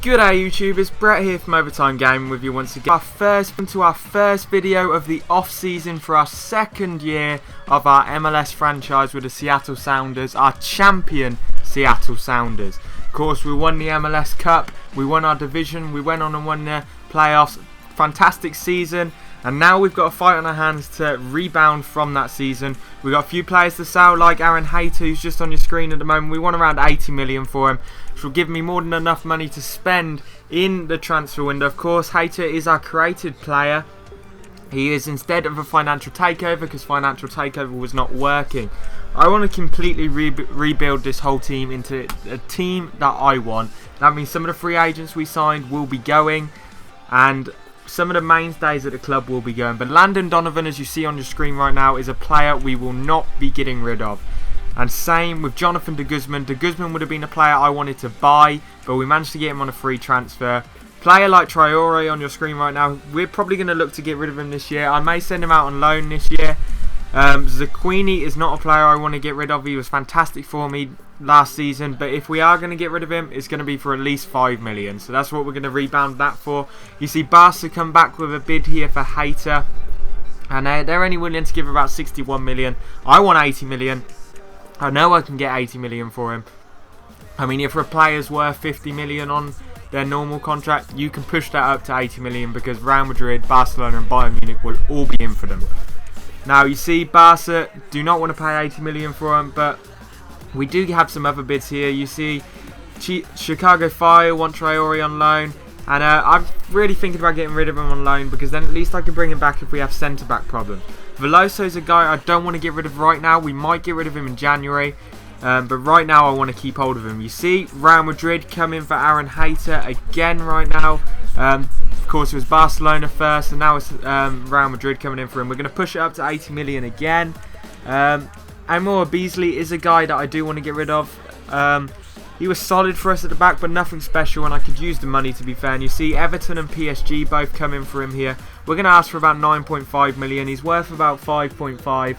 G'day YouTube, it's Brett here from Overtime Gaming with you once again. Our first video of the off-season for our second year of our MLS franchise with the Seattle Sounders, our champion Seattle Sounders. Of course, we won the MLS Cup, we won our division, we went on and won the playoffs. Fantastic season, and now we've got a fight on our hands to rebound from that season. We've got a few players to sell, like Aaron Haidara, who's just on your screen at the moment. We want around 80 million for him, which will give me more than enough money to spend in the transfer window. Of course, Haidara is our created player. He is instead of a financial takeover, because financial takeover was not working. I want to completely rebuild this whole team into a team that I want. That means some of the free agents we signed will be going, and some of the mainstays at the club will be going. But Landon Donovan, as you see on your screen right now, is a player we will not be getting rid of. And same with Jonathan De Guzman. De Guzman would have been a player I wanted to buy, but we managed to get him on a free transfer. Player like Traore on your screen right now, we're probably going to look to get rid of him this year. I may send him out on loan this year. Zaquini is not a player I want to get rid of. He was fantastic for me last season, but if we are going to get rid of him, it's going to be for at least 5 million. So that's what we're going to rebound that for. You see Barca come back with a bid here for Haidara, and they're only willing to give about 61 million. I want 80 million. I know I can get 80 million for him. I mean, if a player's worth 50 million on their normal contract, you can push that up to 80 million, because Real Madrid, Barcelona and Bayern Munich will all be in for them. Now, you see Barca do not want to pay 80 million for him, but we do have some other bids here. You see Chicago Fire want Traore on loan, and I'm really thinking about getting rid of him on loan, because then at least I can bring him back if we have centre-back problems. Veloso's a guy I don't want to get rid of right now. We might get rid of him in January, but right now I want to keep hold of him. You see Real Madrid come in for Aaron Haidara again right now. Of course, it was Barcelona first, and now it's Real Madrid coming in for him. We're going to push it up to 80 million again. Amour Beasley is a guy that I do want to get rid of. He was solid for us at the back, but nothing special, and I could use the money, to be fair. And you see Everton and PSG both come in for him here. We're going to ask for about 9.5 million. He's worth about 5.5.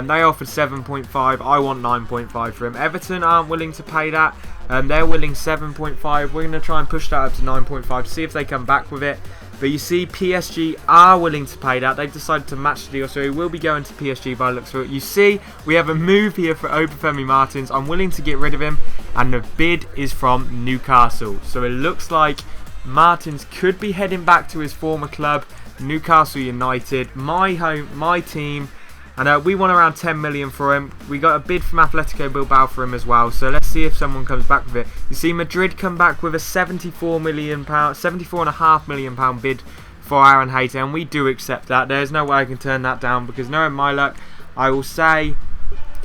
They offered 7.5. I want 9.5 for him. Everton aren't willing to pay that. They're willing 7.5. We're going to try and push that up to 9.5 to see if they come back with it. But you see PSG are willing to pay that. They've decided to match the deal, so he will be going to PSG by the looks of it. You see, we have a move here for Obafemi Martins. I'm willing to get rid of him, and the bid is from Newcastle. So it looks like Martins could be heading back to his former club, Newcastle United, my home, my team. And we want around 10 million for him. We got a bid from Atletico Bilbao for him as well. So let's see if someone comes back with it. You see Madrid come back with a £74.5 million bid for Aaron Haidara, and we do accept that. There's no way I can turn that down, because knowing my luck, I will say,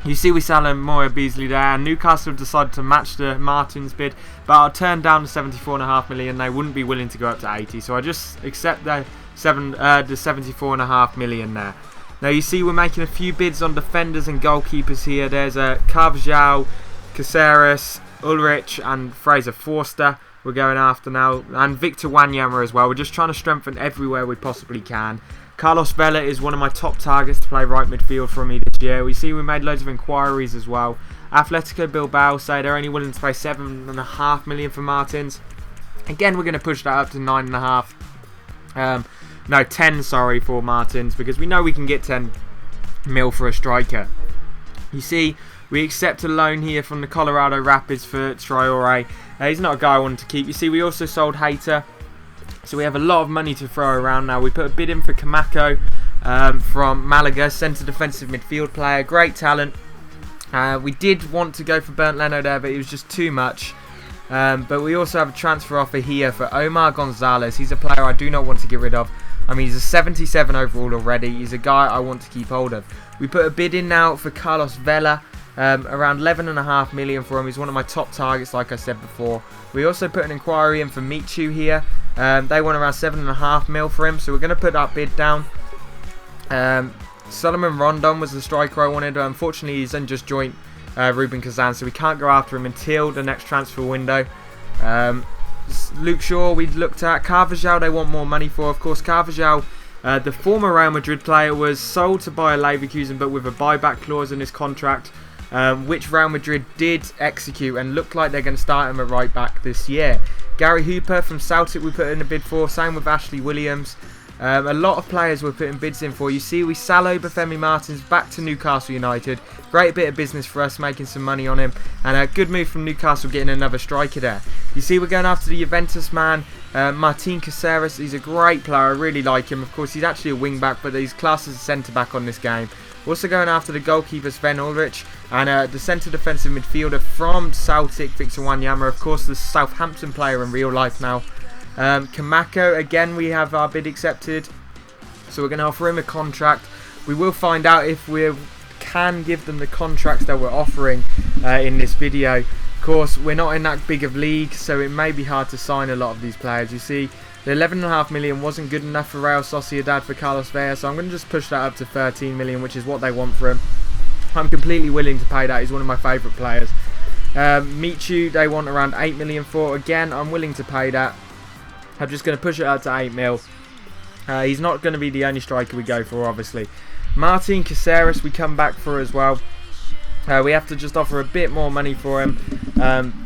you see we sell Amour Beasley there, and Newcastle decided to match the Martins bid, but I'll turn down the 74.5 million. They wouldn't be willing to go up to 80, so I just accept the 74.5 million there. Now you see we're making a few bids on defenders and goalkeepers here. There's Carvajal, Caceres, Ulrich and Fraser Forster we're going after now. And Victor Wanyama as well. We're just trying to strengthen everywhere we possibly can. Carlos Vela is one of my top targets to play right midfield for me this year. We see we made loads of inquiries as well. Atletico Bilbao say they're only willing to pay 7.5 million for Martins. Again, we're going to push that up to 9.5. No, 10, sorry, for Martins, because we know we can get 10 mil for a striker. You see, we accept a loan here from the Colorado Rapids for Traore. He's not a guy I wanted to keep. You see, we also sold Haidara, so we have a lot of money to throw around now. We put a bid in for Camacho from Malaga, centre defensive midfield player, great talent. We did want to go for Bernd Leno there, but it was just too much. But we also have a transfer offer here for Omar Gonzalez. He's a player I do not want to get rid of. I mean, he's a 77 overall already. He's a guy I want to keep hold of. We put a bid in now for Carlos Vela, around 11.5 million for him. He's one of my top targets, like I said before. We also put an inquiry in for Michu here. They want around 7.5 mil for him, so we're going to put that bid down. Solomon Rondon was the striker I wanted. Unfortunately, he's just joined Ruben Kazan, so we can't go after him until the next transfer window. Luke Shaw we looked at. Carvajal they want more money for. Of course, Carvajal, the former Real Madrid player, was sold to Bayer Leverkusen, but with a buyback clause in his contract. which Real Madrid did execute and look like they're going to start him at right back this year. Gary Hooper from Celtic we put in a bid for, same with Ashley Williams. A lot of players we're putting bids in for. You see, we sell Obafemi Martins back to Newcastle United. Great bit of business for us, making some money on him. And a good move from Newcastle, getting another striker there. You see, we're going after the Juventus man, Martin Caceres. He's a great player. I really like him. Of course, he's actually a wing-back, but he's classed as a centre-back on this game. Also going after the goalkeeper, Sven Ulrich. And the centre defensive midfielder from Celtic, Victor Wanyama. Of course, the Southampton player in real life now. Kamako, again, we have our bid accepted, so we're going to offer him a contract. We will find out if we can give them the contracts that we're offering in this video. Of course, we're not in that big of league, so it may be hard to sign a lot of these players. You see, the 11.5 million wasn't good enough for Real Sociedad for Carlos Vela, so I'm going to just push that up to 13 million, which is what they want for him. I'm completely willing to pay that. He's one of my favourite players. Michu, they want around 8 million for. Again, I'm willing to pay that. I'm just going to push it up to 8 mil. He's not going to be the only striker we go for, obviously. Martin Caceres we come back for as well. We have to just offer a bit more money for him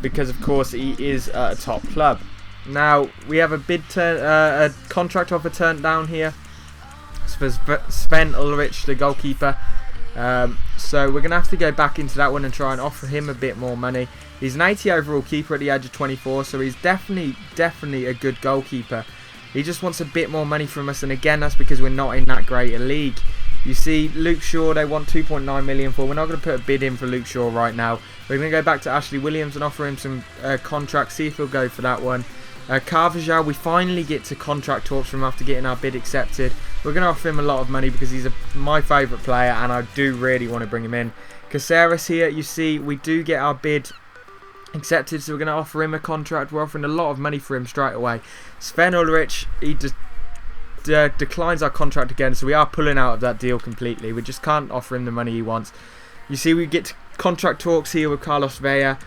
because, of course, he is at a top club. Now, we have a contract offer turned down here. It's for Sven Ulrich, the goalkeeper. So we're going to have to go back into that one and try and offer him a bit more money. He's an 80 overall keeper at the age of 24, so he's definitely a good goalkeeper. He just wants a bit more money from us, and again, that's because we're not in that great a league. You see, Luke Shaw, they want 2.9 million for. We're not going to put a bid in for Luke Shaw right now. We're going to go back to Ashley Williams and offer him some contracts, see if he'll go for that one. Carvajal, we finally get to contract talks from him after getting our bid accepted. We're going to offer him a lot of money because he's my favourite player, and I do really want to bring him in. Caceres here, you see, we do get our bid accepted, so we're going to offer him a contract. We're offering a lot of money for him straight away. Sven Ulrich, he just declines our contract again, so we are pulling out of that deal completely. We just can't offer him the money he wants. You see, we get to contract talks here with Carlos Vela.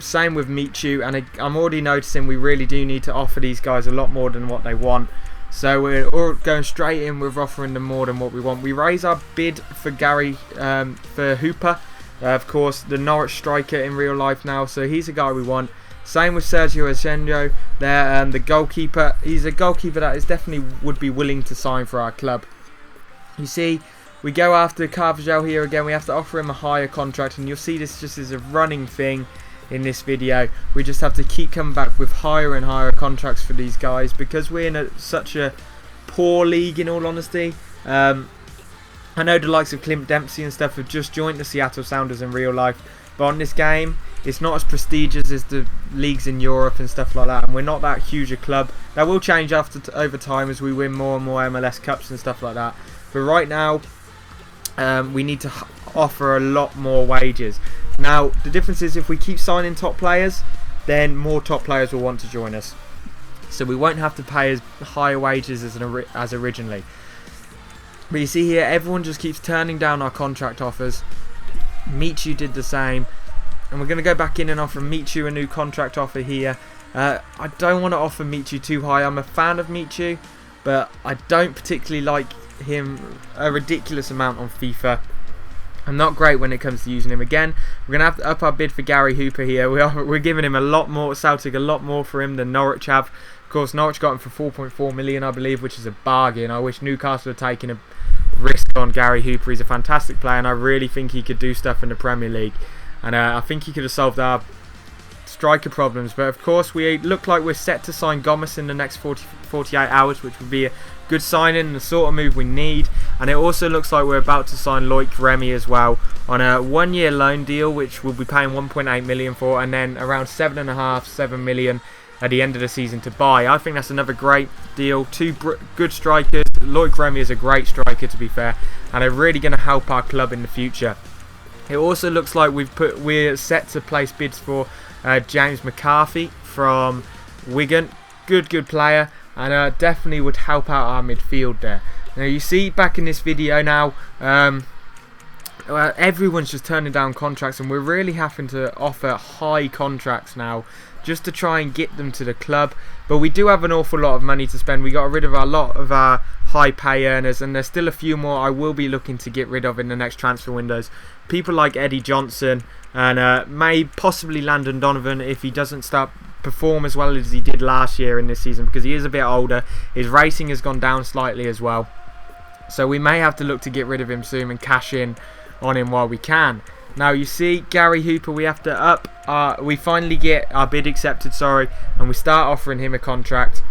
Same with Michu, and I'm already noticing we really do need to offer these guys a lot more than what they want. So we're all going straight in with offering them more than what we want. We raise our bid for for Hooper. Of course, the Norwich striker in real life now, so he's a guy we want. Same with Sergio Asensio there, the goalkeeper. He's a goalkeeper that is definitely would be willing to sign for our club. You see, we go after Carvajal here again. We have to offer him a higher contract, and you'll see this just is a running thing in this video. We just have to keep coming back with higher and higher contracts for these guys because we're in such a poor league, in all honesty. I know the likes of Clint Dempsey and stuff have just joined the Seattle Sounders in real life, but on this game, it's not as prestigious as the leagues in Europe and stuff like that, and we're not that huge a club. That will change over time as we win more and more MLS Cups and stuff like that. But right now, we need to offer a lot more wages. Now, the difference is if we keep signing top players, then more top players will want to join us. So we won't have to pay as higher wages as originally. But you see here, everyone just keeps turning down our contract offers. Michu did the same. And we're going to go back in and offer Michu a new contract offer here. I don't want to offer Michu too high. I'm a fan of Michu, but I don't particularly like him a ridiculous amount on FIFA. I'm not great when it comes to using him. Again, we're going to have to up our bid for Gary Hooper here. We're giving him a lot more, Celtic a lot more for him than Norwich have. Of course, Norwich got him for 4.4 million, I believe, which is a bargain. I wish Newcastle had taken a risk on Gary Hooper. He's a fantastic player, and I really think he could do stuff in the Premier League. And I think he could have solved our striker problems. But of course, we look like we're set to sign Gomez in the next 48 hours, which would be a good signing and the sort of move we need. And it also looks like we're about to sign Loic Remy as well on a 1-year loan deal, which we'll be paying 1.8 million for, and then around 7 million at the end of the season to buy. I think that's another great deal. Two good strikers. Loic Remy is a great striker, to be fair, and they're really going to help our club in the future. It also looks like we're set to place bids for James McCarthy from Wigan. Good player, and definitely would help out our midfield there. Now you see back in this video now, everyone's just turning down contracts, and we're really having to offer high contracts now just to try and get them to the club. But we do have an awful lot of money to spend. We got rid of a lot of our high pay earners, and there's still a few more I will be looking to get rid of in the next transfer windows. People like Eddie Johnson and may possibly Landon Donovan if he doesn't start perform as well as he did last year in this season, because he is a bit older. His racing has gone down slightly as well, so we may have to look to get rid of him soon and cash in on him while we can. Now you see Gary Hooper, we have to we finally get our bid accepted, and we start offering him a contract.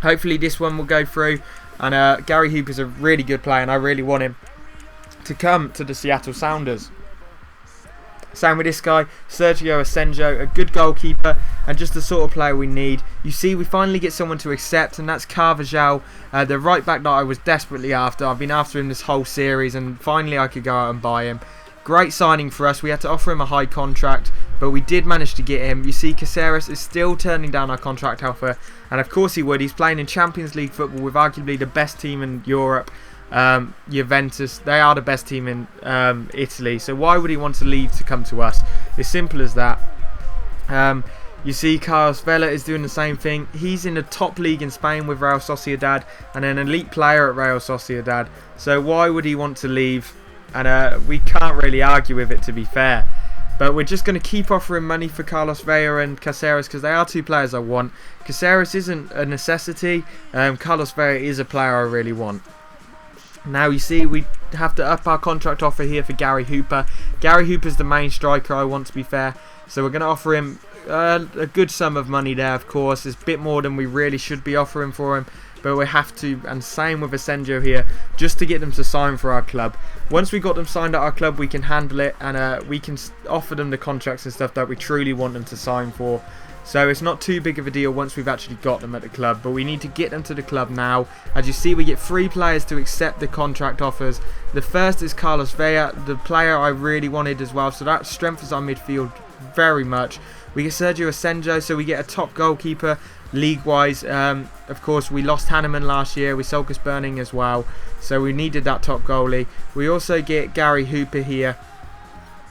Hopefully this one will go through, and Gary Hooper's a really good player and I really want him to come to the Seattle Sounders. Same with this guy, Sergio Asenjo, a good goalkeeper and just the sort of player we need. You see, we finally get someone to accept, and that's Carvajal, the right back that I was desperately after. I've been after him this whole series, and finally I could go out and buy him. Great signing for us. We had to offer him a high contract, but we did manage to get him. You see, Caceres is still turning down our contract offer, and of course he would. He's playing in Champions League football with arguably the best team in Europe. Juventus, they are the best team in Italy, so why would he want to leave to come to us? It's simple as that. You see Carlos Vela is doing the same thing. He's in the top league in Spain with Real Sociedad and an elite player at Real Sociedad, so why would he want to leave? And we can't really argue with it, to be fair. But we're just going to keep offering money for Carlos Vela and Caceres because they are two players I want. Caceres isn't a necessity. Carlos Vela is a player I really want. Now you see we have to up our contract offer here for Gary Hooper. Gary Hooper's the main striker I want, to be fair. So we're going to offer him a good sum of money there, of course. It's a bit more than we really should be offering for him, but we have to, and same with Asenjo here, just to get them to sign for our club. Once we got them signed at our club, we can handle it, and we can offer them the contracts and stuff that we truly want them to sign for. So it's not too big of a deal once we've actually got them at the club, but we need to get them to the club now. As you see, we get 3 players to accept the contract offers. The first is Carlos Vela, the player I really wanted as well, so that strengthens our midfield very much. We get Sergio Asenjo, so we get a top goalkeeper league-wise. Of course, we lost Hanneman last year, we sold Gus Burning as well, so we needed that top goalie. We also get Gary Hooper here.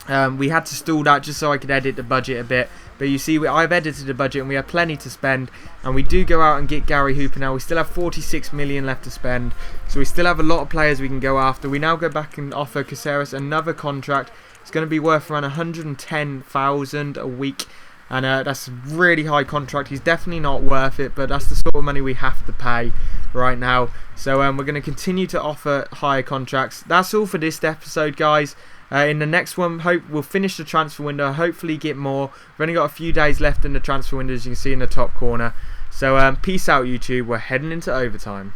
We had to stall that just so I could edit the budget a bit. But you see, I've edited the budget and we have plenty to spend. And we do go out and get Gary Hooper now. We still have 46 million left to spend. So we still have a lot of players we can go after. We now go back and offer Caceres another contract. It's going to be worth around 110,000 a week. And that's a really high contract. He's definitely not worth it, but that's the sort of money we have to pay right now. So we're going to continue to offer higher contracts. That's all for this episode, guys. In the next one, we'll finish the transfer window, hopefully get more. We've only got a few days left in the transfer window, as you can see in the top corner. So peace out, YouTube. We're heading into overtime.